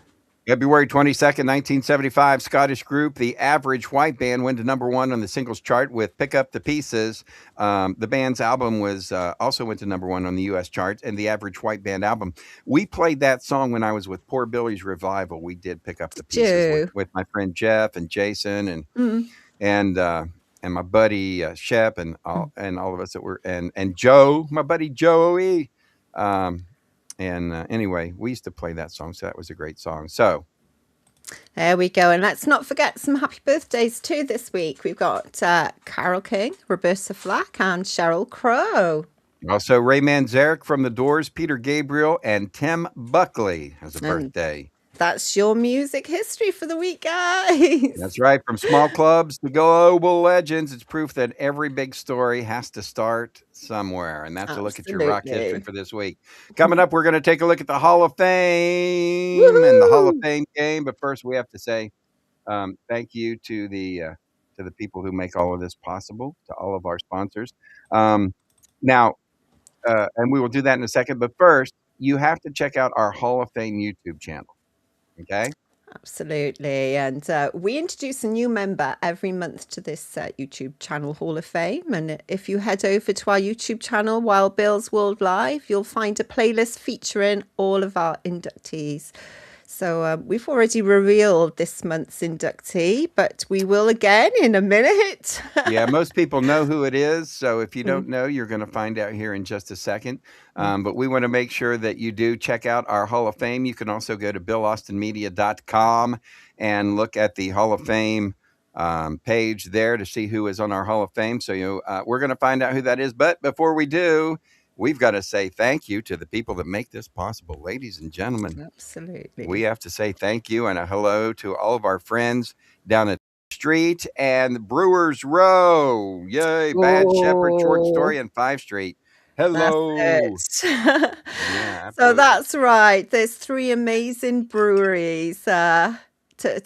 February 22nd, 1975, Scottish group The Average White Band went to #1 on the singles chart with Pick Up the Pieces. The band's album was also went to #1 on the U.S. charts, and The Average White Band album. We played that song when I was with Poor Billy's Revival. We did Pick Up the Pieces with my friend Jeff and Jason and my buddy Shep and all of us that were and Joe, my buddy Joey. Anyway, we used to play that song, so that was a great song. So
there we go. And let's not forget some happy birthdays too this week. We've got Carole King, Roberta Flack, and Sheryl Crow.
Also Ray Manzarek from The Doors, Peter Gabriel, and Tim Buckley has a birthday.
That's your music history for the week, guys.
That's right. From small clubs to global legends, it's proof that every big story has to start somewhere. And that's a look at your rock history for this week. Coming up, we're going to take a look at the Hall of Fame and the Hall of Fame game. But first, we have to say thank you to the people who make all of this possible, to all of our sponsors. Now, and we will do that in a second. But first, you have to check out our Hall of Fame YouTube channel. Okay.
Absolutely. And we introduce a new member every month to this YouTube channel, Hall of Fame. And if you head over to our YouTube channel, Wild Bill's World Live, you'll find a playlist featuring all of our inductees. So we've already revealed this month's inductee, but we will again in a minute.
Yeah, most people know who it is. So if you don't know, you're going to find out here in just a second. But we want to make sure that you do check out our Hall of Fame. You can also go to BillAustinMedia.com and look at the Hall of Fame page there to see who is on our Hall of Fame. So we're going to find out who that is. But before we do, we've got to say thank you to the people that make this possible, ladies and gentlemen.
Absolutely.
We have to say thank you and a hello to all of our friends down at the street and Brewers Row. Yay, Bad Shepherd, Short Story, and 5th Street. Hello.
Yeah, so that's right. There's 3 amazing breweries to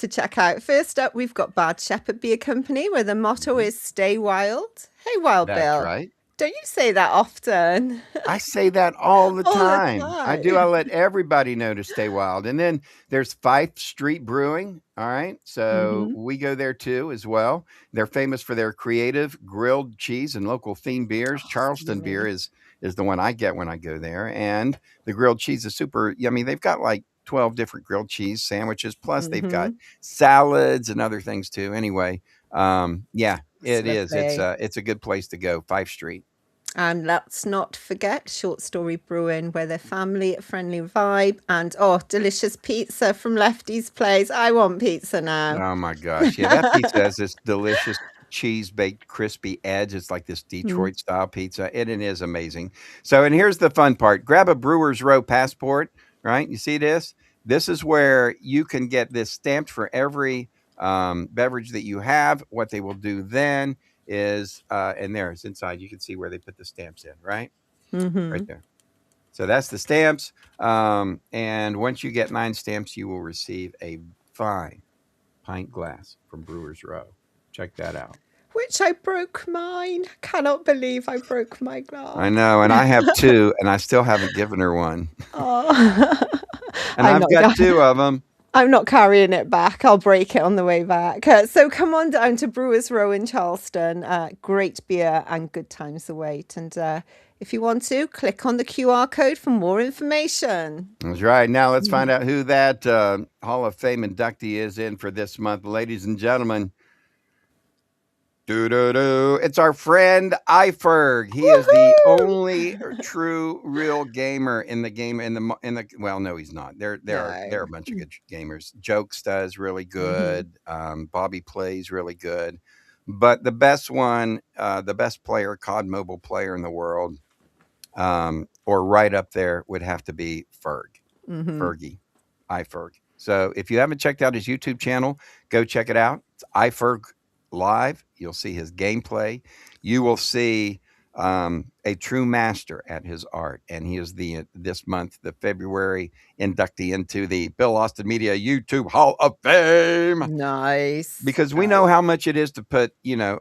check out. First up, we've got Bad Shepherd Beer Company, where the motto is Stay Wild. Hey, Wild Bill.
That's right.
Don't you say that often?
I say that all the time. I do. I let everybody know to stay wild. And then there's 5th Street Brewing. All right. So we go there too as well. They're famous for their creative grilled cheese and local themed beers. Charleston beer is the one I get when I go there. And the grilled cheese is super yummy. They've got like 12 different grilled cheese sandwiches. Plus they've got salads and other things too. Anyway, yeah, it is. It's a good place to go. 5th Street.
And let's not forget Short Story Brewing, where they're family-friendly vibe and delicious pizza from Lefty's Place. I want pizza now.
Oh my gosh. Yeah, that pizza has this delicious cheese-baked crispy edge. It's like this Detroit-style pizza. It is amazing. So, and here's the fun part. Grab a Brewers Row passport, right? You see this? This is where you can get this stamped for every beverage that you have. What they will do then is and there it's inside. You can see where they put the stamps in, right? Right there. So that's the stamps. And once you get 9 stamps, you will receive a fine pint glass from Brewers Row. Check that out.
Which I broke mine. Cannot believe I broke my glass.
I know, and I have 2, and I still haven't given her one.
Oh.
And I've got 2 of them.
I'm not carrying it back. I'll break it on the way back. So come on down to Brewers Row in Charleston. Great beer and good times await. And if you want to, click on the QR code for more information.
That's right. Now let's find out who that Hall of Fame inductee is in for this month. Ladies and gentlemen, it's our friend iFerg. He is the only true real gamer in the game. Well, no, he's not. There are a bunch of good gamers. Jokes does really good. Bobby plays really good. But the best one, the best player, COD mobile player in the world, or right up there, would have to be Ferg. Fergie, iFerg. So if you haven't checked out his YouTube channel, go check it out. It's iFerg Live. You'll see his gameplay. You will see a true master at his art, and he is this month, the February inductee into the Bill Austin Media YouTube Hall of Fame.
Nice.
Because we know how much it is to put,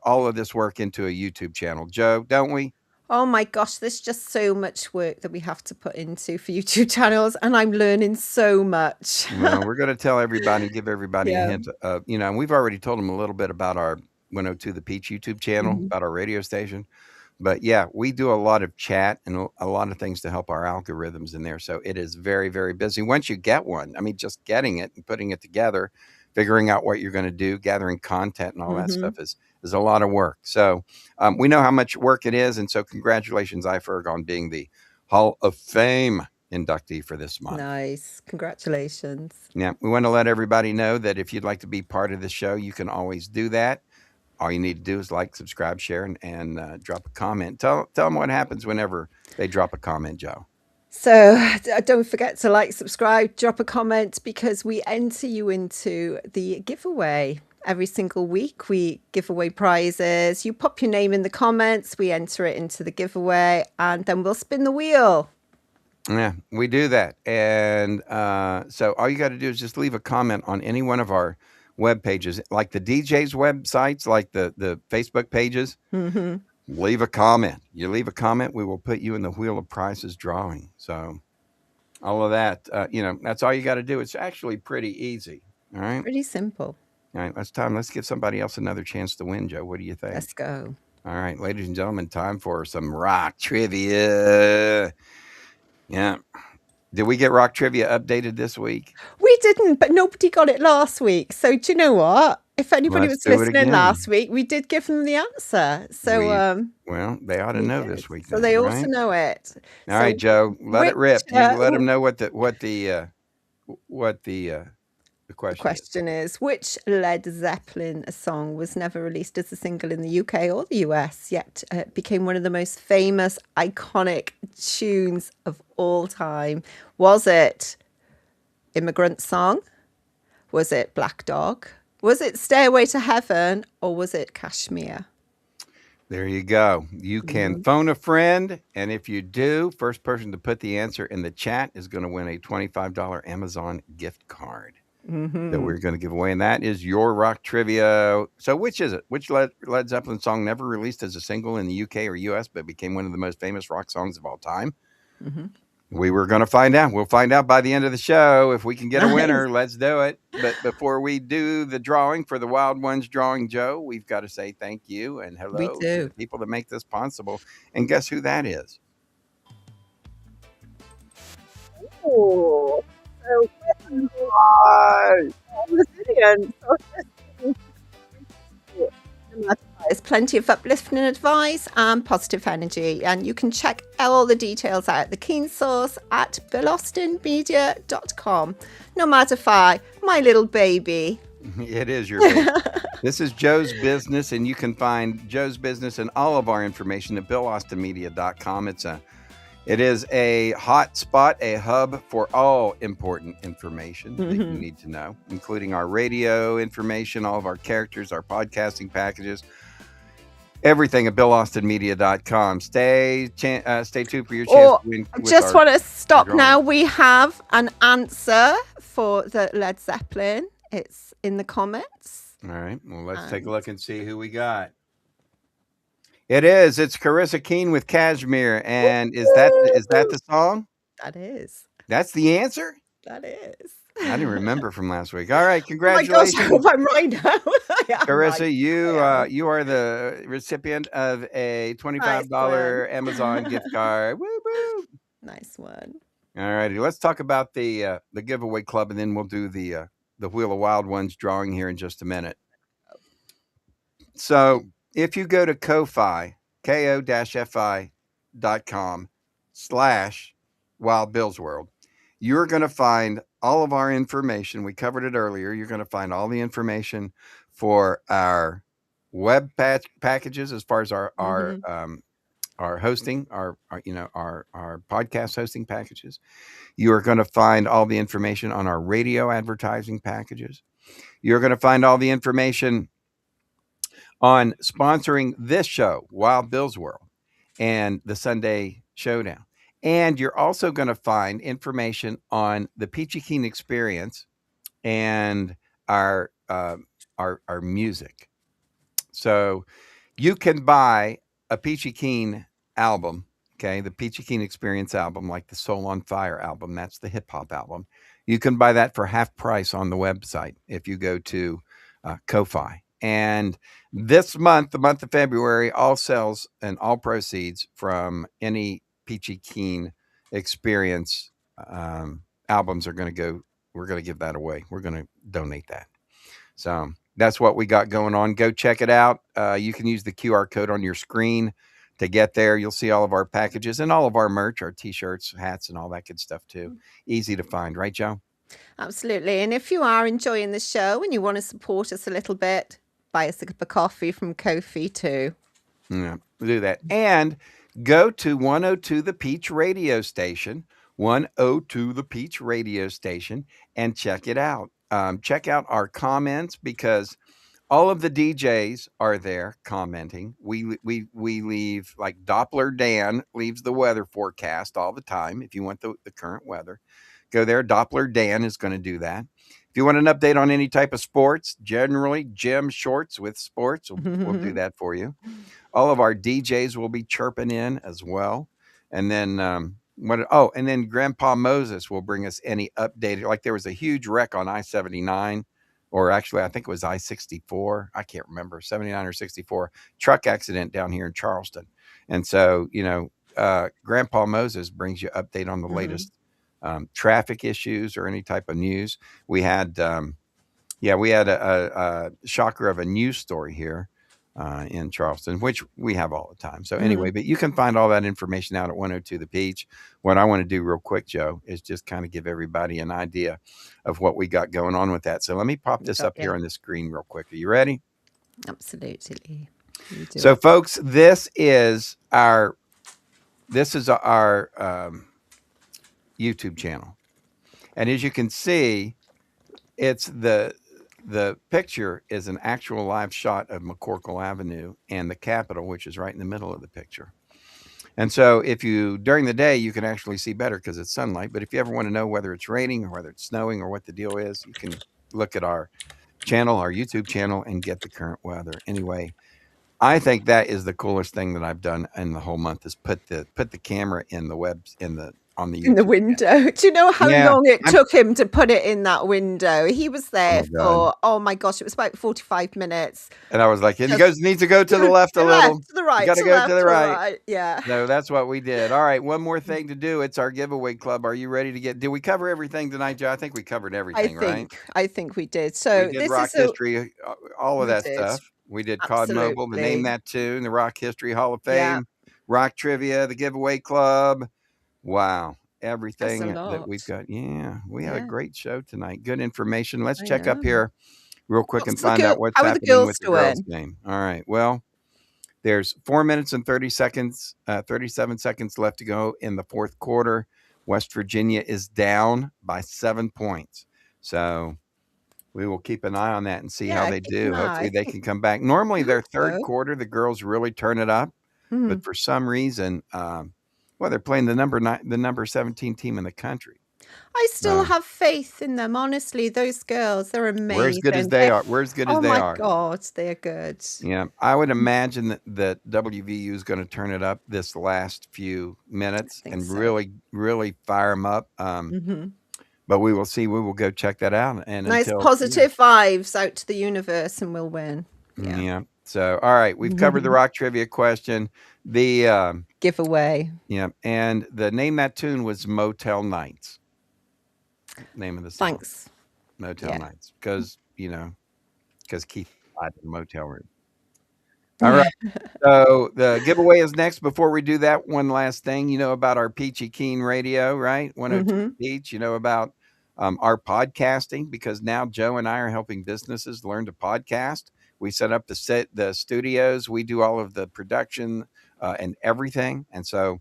all of this work into a YouTube channel, Joe, don't we?
Oh my gosh, there's just so much work that we have to put into for YouTube channels, and I'm learning so much.
Well, we're going to tell everybody, give everybody
Yeah.
a hint of, and we've already told them a little bit about our 102 The Peach YouTube channel, about our radio station. But yeah, we do a lot of chat and a lot of things to help our algorithms in there. So it is very, very busy. Once you get one, I mean, just getting it and putting it together, figuring out what you're going to do, gathering content and all that stuff is a lot of work. So we know how much work it is. And so congratulations, iFerg, on being the Hall of Fame inductee for this month.
Nice. Congratulations.
Yeah, we want to let everybody know that if you'd like to be part of the show, you can always do that. All you need to do is like, subscribe, share, and drop a comment. Tell them what happens whenever they drop a comment, Joe.
So don't forget to like, subscribe, drop a comment, because we enter you into the giveaway. Every single week we give away prizes. You pop your name in the comments, we enter it into the giveaway, and then we'll spin the wheel.
Yeah, we do that. And so all you got to do is just leave a comment on any one of our web pages, like the DJ's websites, like the Facebook pages. Leave a comment. You leave a comment, we will put you in the Wheel of Prizes drawing. So all of that, that's all you got to do. It's actually pretty easy. All right.
Pretty simple.
All right. Let's give somebody else another chance to win, Joe. What do you think?
Let's go.
All right, ladies and gentlemen, time for some rock trivia. Yeah. Did we get rock trivia updated this week?
We didn't, but nobody got it last week. So do you know what? If anybody
Let's
was
do it
listening
again.
last week, we did give them the answer. So
Well, they ought to know this week.
So
then,
they
right?
also know it.
All right, Joe, let it rip. You let them know what the question is.
Which Led Zeppelin song was never released as a single in the UK or the US, yet it became one of the most famous, iconic tunes of all time? Was it Immigrant Song? Was it Black Dog? Was it Stairway to Heaven? Or was it Kashmir?
There you go. You can phone a friend, and if you do, first person to put the answer in the chat is going to win a $25 Amazon gift card that we're going to give away, and that is your rock trivia. So which is it? Which Led Zeppelin song never released as a single in the UK or US, but became one of the most famous rock songs of all time? We were going to find out. We'll find out by the end of the show if we can get a winner. Let's do it. But before we do the drawing for the Wild Ones drawing, Joe, we've got to say thank you and hello to the people that make this possible. And guess who that is?
Oh, so resilient. There's plenty of uplifting advice and positive energy, and you can check all the details out at the Keen Source at BillAustinMedia.com. No matter fi, my little baby.
It is your baby. This is Joe's Business, and you can find Joe's Business and all of our information at BillAustinMedia.com. It is a hot spot, a hub for all important information that you need to know, including our radio information, all of our characters, our podcasting packages, everything at BillAustinMedia.com. Stay tuned for your chance to win.
I just want to stop now. We have an answer for the Led Zeppelin. It's in the comments.
All right. Well, let's take a look and see who we got. It's Carissa Keene with Kashmir. And is that the song?
That is.
That's the answer?
That is.
I didn't remember from last week. All right, congratulations.
Oh my gosh, I hope I'm right now.
Carissa, you are the recipient of a $25 Amazon gift card. Woo woo.
Nice one.
All righty, let's talk about the giveaway club, and then we'll do the Wheel of Wild Ones drawing here in just a minute. So if you go to Ko-Fi, ko-fi.com/Wild Bill's World, you're going to find all of our information. We covered it earlier. You're going to find all the information for our web packages as far as our our hosting, our podcast hosting packages. You are going to find all the information on our radio advertising packages. You're going to find all the information on sponsoring this show, Wild Bill's World, and the Sunday Showdown. And you're also going to find information on the Peachy Keen Experience and our music. So you can buy a Peachy Keen album, okay, the Peachy Keen Experience album, like the Soul on Fire album. That's the hip hop album. You can buy that for half price on the website if you go to Ko-Fi. And this month, the month of February, all sales and all proceeds from any Peachy Keen Experience albums are going to go. We're going to give that away. We're going to donate that. So that's what we got going on. Go check it out. You can use the QR code on your screen to get there. You'll see all of our packages and all of our merch, our T-shirts, hats, and all that good stuff too. Easy to find, right, Joe?
Absolutely. And if you are enjoying the show and you want to support us a little bit, buy us a cup of coffee from Ko-Fi too.
Yeah, do that. And go to 102 The Peach radio station, 102 The Peach radio station, and check it out. Check out our comments because all of the DJs are there commenting. We leave, like Doppler Dan leaves the weather forecast all the time. If you want the current weather, go there. Doppler Dan is going to do that. If you want an update on any type of sports, generally Jim Shorts with sports, we'll do that for you. All of our DJs will be chirping in as well. And then and then Grandpa Moses will bring us any updated, like there was a huge wreck on I-79, or actually I think it was I-64. I can't remember, 79 or 64 truck accident down here in Charleston. And so, Grandpa Moses brings you update on the latest traffic issues or any type of news. We had a shocker of a news story here in Charleston, which we have all the time. So anyway, but you can find all that information out at 102 The Peach. What I want to do real quick, Joe, is just kind of give everybody an idea of what we got going on with that. So let me pop this up here on the screen real quick. Are you ready?
Absolutely.
So folks, this is our YouTube channel. And as you can see, it's the picture is an actual live shot of McCorkle Avenue and the Capitol, which is right in the middle of the picture. And so if you, during the day, you can actually see better because it's sunlight. But if you ever want to know whether it's raining or whether it's snowing or what the deal is, you can look at our channel, our YouTube channel, and get the current weather. Anyway, I think that is the coolest thing that I've done in the whole month is put the camera in the on the YouTube
in the window. Do you know how long it took him to put it in that window? He was there for my gosh, it was about 45 minutes.
And I was like, it needs to go to the left a little.
To the right.
You got to go to the right.
Yeah.
So that's what we did. All right, one more thing to do. It's our giveaway club. Are you ready to did we cover everything tonight, Joe? I think we covered everything, right?
I think we did. So
we did rock history, all of that stuff. We did COD Mobile, the Name That Tune, the Rock History Hall of Fame, Rock Trivia, the Giveaway Club. Wow. Everything that we've got. Yeah, we had a great show tonight. Good information. Let's check up here real quick and find out what's happening with the girls' game. All right. Well, there's 4 minutes and 37 seconds left to go in the fourth quarter. West Virginia is down by 7 points. So we will keep an eye on that and see how they do. Hopefully they can come back. Normally their third quarter, the girls really turn it up. But for some reason, they're playing the number 17 team in the country.
I still have faith in them. Honestly, those girls, they're amazing.
We're as good as they are. Oh
my God, they're good.
Yeah, I would imagine that WVU is going to turn it up this last few minutes and really, really fire them up. But we will see. We will go check that out. And
nice positive vibes out to the universe, and we'll win.
Yeah. So, all right, we've covered the rock trivia question. The
giveaway.
Yeah, and the Name That Tune was Motel Nights. Name of the song.
Thanks.
Motel Nights, because Keith died in the motel room. All right. So the giveaway is next. Before we do that, one last thing. You know about our Peachy Keen radio, right? 102 Peach. You know about our podcasting, because now Joe and I are helping businesses learn to podcast. We set up the studios. We do all of the production and everything. And so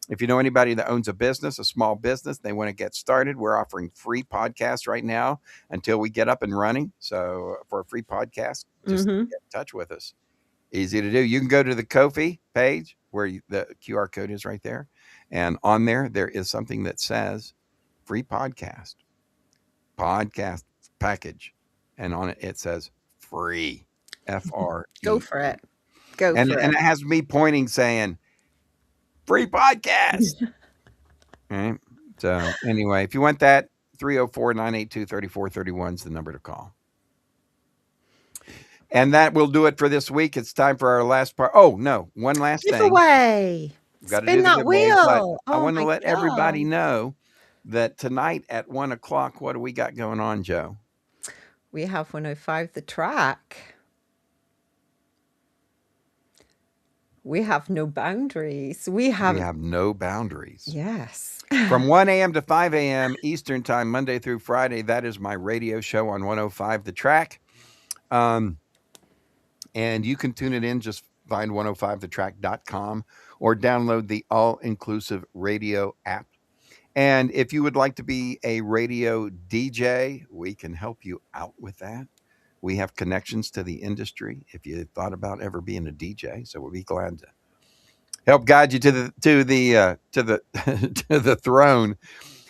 if you know anybody that owns a business, a small business, they want to get started, we're offering free podcasts right now until we get up and running. So for a free podcast, just
Mm-hmm.
get in touch with us. Easy to do. You can go to the Ko-fi page where the QR code is right there. And on there is something that says free podcast package. And on it, it says free, FRE.
Go for it. Go
And
for
it
it.
has me pointing saying, free podcast. All right. So anyway, if you want that, 304-982-3431 is the number to call. And that will do it for this week. It's time for our last part. Oh, no, one last thing.
Giveaway.
We've got to
Spin
do the
that
giveaway, but
wheel.
I
Oh
want to
my
let everybody
God.
know that tonight at 1 o'clock, what do we got going on, Joe?
We have 105 The Track. We have no boundaries. We have
no boundaries.
yes.
From 1 a.m. to 5 a.m. Eastern Time, Monday through Friday. That is my radio show on 105 The Track. And you can tune it in, just find 105thetrack.com or download the all-inclusive radio app. And if you would like to be a radio DJ, we can help you out with that. We have connections to the industry if you thought about ever being a DJ. So we'll be glad to help guide you to the to the throne.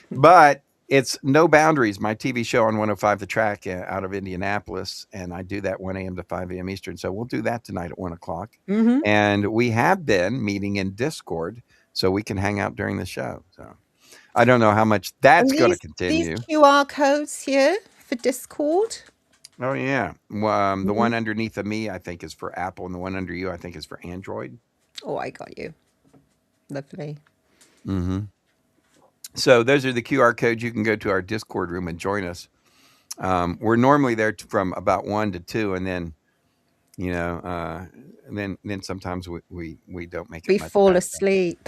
But it's No Boundaries, my TV show on 105 The Track out of Indianapolis. And I do that 1 a.m. to 5 a.m. Eastern. So we'll do that tonight at 1 o'clock.
Mm-hmm.
And we have been meeting in Discord so we can hang out during the show. So I don't know how much that's going to continue.
These QR codes here for Discord.
Oh, yeah. The one underneath of me, I think, is for Apple. And the one under you, I think, is for Android.
Oh, I got you. Lovely.
Mm-hmm. So those are the QR codes. You can go to our Discord room and join us. We're normally there from about 1 to 2, and then, then sometimes we don't make it.
We
much
fall
past that.
asleep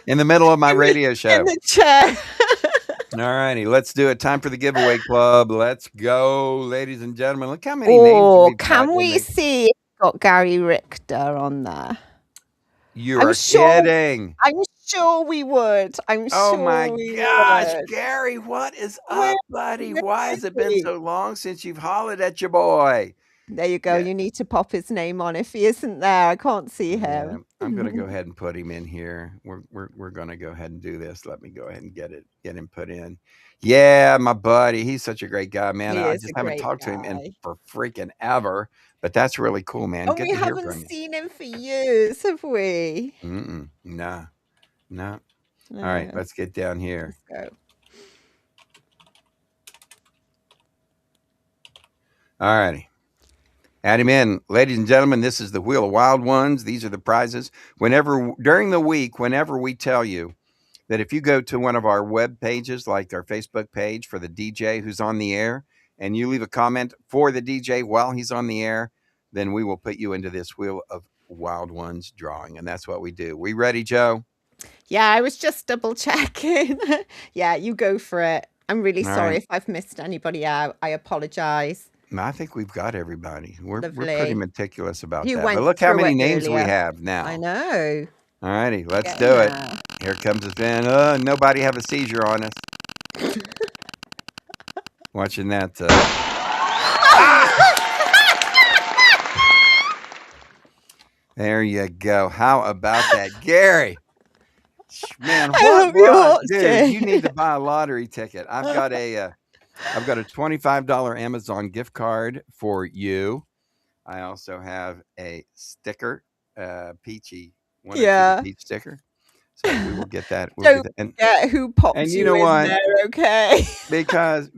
In the middle of my radio show.
in the chair.
All righty, let's do it. Time for the giveaway club. Let's go, ladies and gentlemen. Look how many names
Oh,
we've got
can
in
we
the-
see if it's got Gary Richter on there?
You're
sure-
kidding.
I'm sure we would. I'm
Oh
sure
my
we
gosh,
would.
Gary, what is
Where
up, buddy?
is
Why has it been
he?
so long since you've hollered at your boy?
There you go.
Yeah.
You need to pop his name on. If he isn't there, I can't see
Yeah,
him.
I'm gonna go ahead and put him in here. We're gonna go ahead and do this. Let me go ahead and get him put in. Yeah, my buddy, he's such a great guy, man.
He
I
is
just
a
haven't
great
talked to him
guy.
for freaking ever, but that's really cool, man.
Oh,
Good
we
to hear
haven't
from you.
seen him for years, have we?
No. All right, let's get down here.
Let's go.
All righty. Add him in. Ladies and gentlemen, this is the Wheel of Wild Ones. These are the prizes. During the week, whenever we tell you that if you go to one of our web pages, like our Facebook page for the DJ who's on the air, and you leave a comment for the DJ while he's on the air, then we will put you into this Wheel of Wild Ones drawing. And that's what we do. We ready, Joe?
Yeah, I was just double checking. Yeah, you go for it. I'm really
All
sorry
right.
if I've missed anybody out. I apologize.
No, I think we've got everybody. We're pretty
Lovely.
meticulous about
You
that.
went
But look how
through
many
it
names we
earlier.
have now.
I know.
All righty, let's
Getting
do it.
there.
Here comes the thing. Nobody have a seizure on us. Watching that. There you go. How about that, Gary? Man,
I hope you watched
dude?
it.
You need to buy a lottery ticket. I've got a $25 Amazon gift card for you. I also have a sticker, peachy, one or two
Yeah.
peach sticker. So we will get that.
Don't
And
Yeah, who popped
And you
you
know
in
what?
there, okay?
because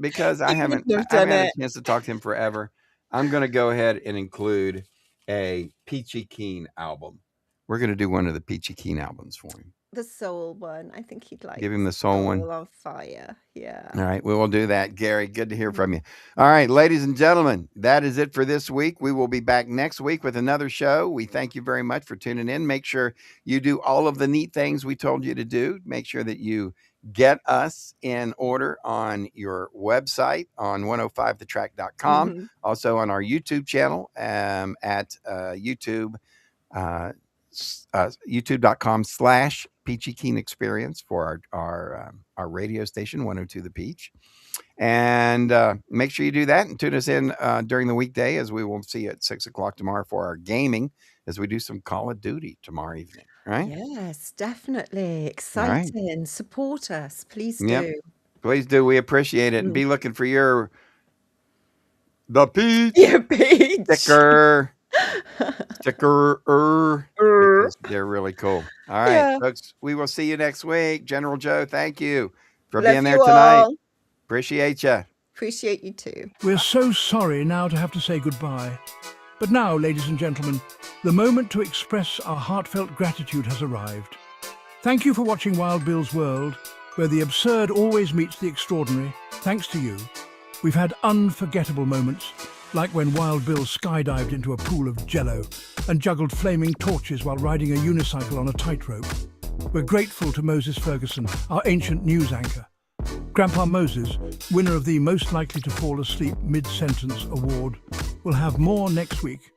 I
You
haven't
wouldn't have done
had a
it.
chance to talk to him forever, I'm going to go ahead and include a Peachy Keen album. We're going to do one of the Peachy Keen albums for him.
The soul one. I think he'd like
Give him the soul one.
Soul on Fire. Yeah.
All right, we will do that. Gary, good to hear from you. All right, ladies and gentlemen, that is it for this week. We will be back next week with another show. We thank you very much for tuning in. Make sure you do all of the neat things we told you to do. Make sure that you get us in order on your website on 105thetrack.com.
Mhm.
Also on our YouTube channel at YouTube. YouTube.com/Peachy Keen Experience for our radio station, 102 The Peach. And make sure you do that and tune us in during the weekday, as we will see you at 6 o'clock tomorrow for our gaming, as we do some Call of Duty tomorrow evening. Right?
Yes, definitely. Exciting. Support us. Please
Yep.
do.
Please do. We appreciate it. And be looking for your The Peach
Yeah, Peach.
sticker. Because they're really cool. All right,
Yeah.
folks. We will see you next week. General Joe, thank you for
Love
being there
you
tonight.
all.
Appreciate you.
Appreciate you too.
We're so sorry now to have to say goodbye. But now, ladies and gentlemen, the moment to express our heartfelt gratitude has arrived. Thank you for watching Wild Bill's World, where the absurd always meets the extraordinary. Thanks to you, we've had unforgettable moments, like when Wild Bill skydived into a pool of jello and juggled flaming torches while riding a unicycle on a tightrope. We're grateful to Moses Ferguson, our ancient news anchor. Grandpa Moses, winner of the Most Likely to Fall Asleep Mid-Sentence Award, will have more next week.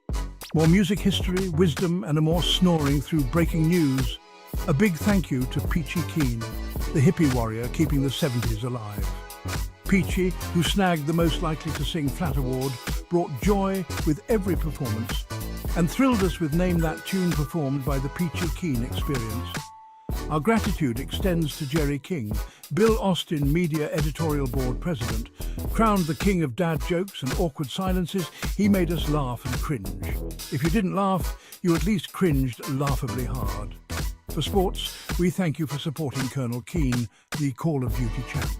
More music history, wisdom, and a more snoring through breaking news. A big thank you to Peachy Keen, the hippie warrior keeping the 70s alive. Peachy, who snagged the Most Likely to Sing Flat Award, brought joy with every performance and thrilled us with Name That Tune performed by the Peachy Keen Experience. Our gratitude extends to Jerry King, Bill Austin Media Editorial Board President. Crowned the king of dad jokes and awkward silences, he made us laugh and cringe. If you didn't laugh, you at least cringed laughably hard. For sports, we thank you for supporting Colonel Keane, the Call of Duty champ.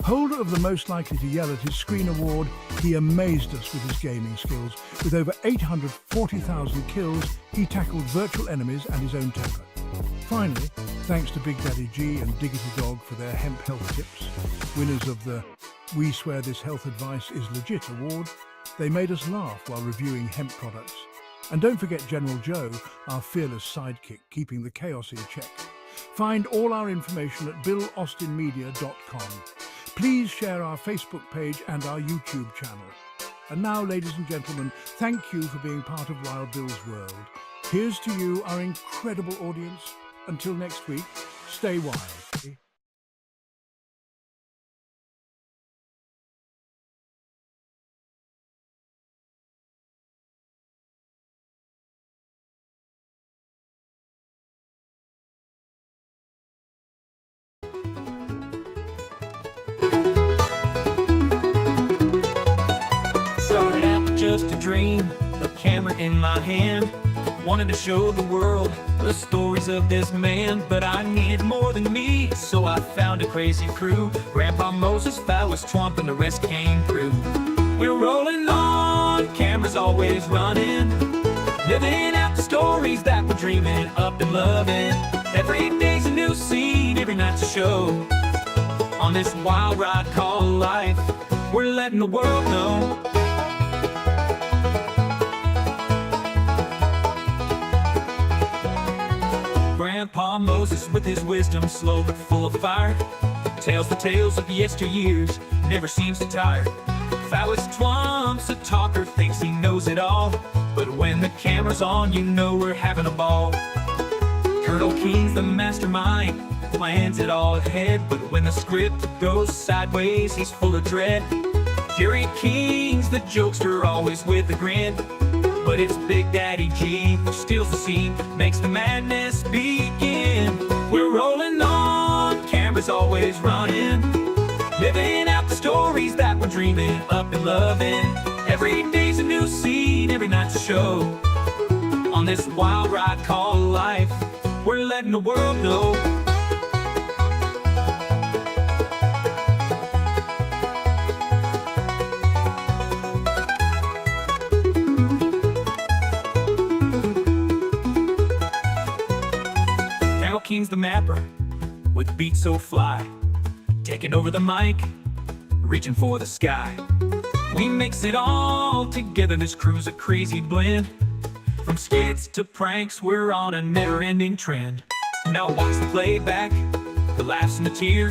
Holder of the Most Likely to Yell at his Screen Award, he amazed us with his gaming skills. With over 840,000 kills, he tackled virtual enemies and his own temper. Finally, thanks to Big Daddy G and Diggity Dog for their hemp health tips, winners of the We Swear This Health Advice is Legit award, they made us laugh while reviewing hemp products. And don't forget General Joe, our fearless sidekick, keeping the chaos in check. Find all our information at BillAustinMedia.com. Please share our Facebook page and our YouTube channel. And now, ladies and gentlemen, thank you for being part of Wild Bill's World. Here's to you, our incredible audience. Until next week, stay wild.
Started out just a dream, a camera in my hand. Wanted to show the world the stories of this man, but I needed more than me, so I found a crazy crew. Grandpa Moses, Phallus Twump, and the rest came through. We're rolling on, cameras always running, living out the stories that we're dreaming up and loving. Every day's a new scene, every night's a show. On this wild ride called life, we're letting the world know. Grandpa Moses with his wisdom, slow but full of fire, tells the tales of yesteryears, never seems to tire. Phallus Twomp's a talker, thinks he knows it all, but when the camera's on, you know we're having a ball. Colonel Keen's the mastermind, plans it all ahead, but when the script goes sideways, he's full of dread. Jerry King's the jokester, always with a grin, but it's Big Daddy G who steals the scene, makes the madness begin. We're rolling on, cameras always running, living out the stories that we're dreaming up and loving. Every day's a new scene, every night's a show. On this wild ride called life, we're letting the world know. King's the mapper, with beats so fly, taking over the mic, reaching for the sky. We mix it all together, this crew's a crazy blend. From skits to pranks, we're on a never-ending trend. Now watch the playback, the laughs and the tears.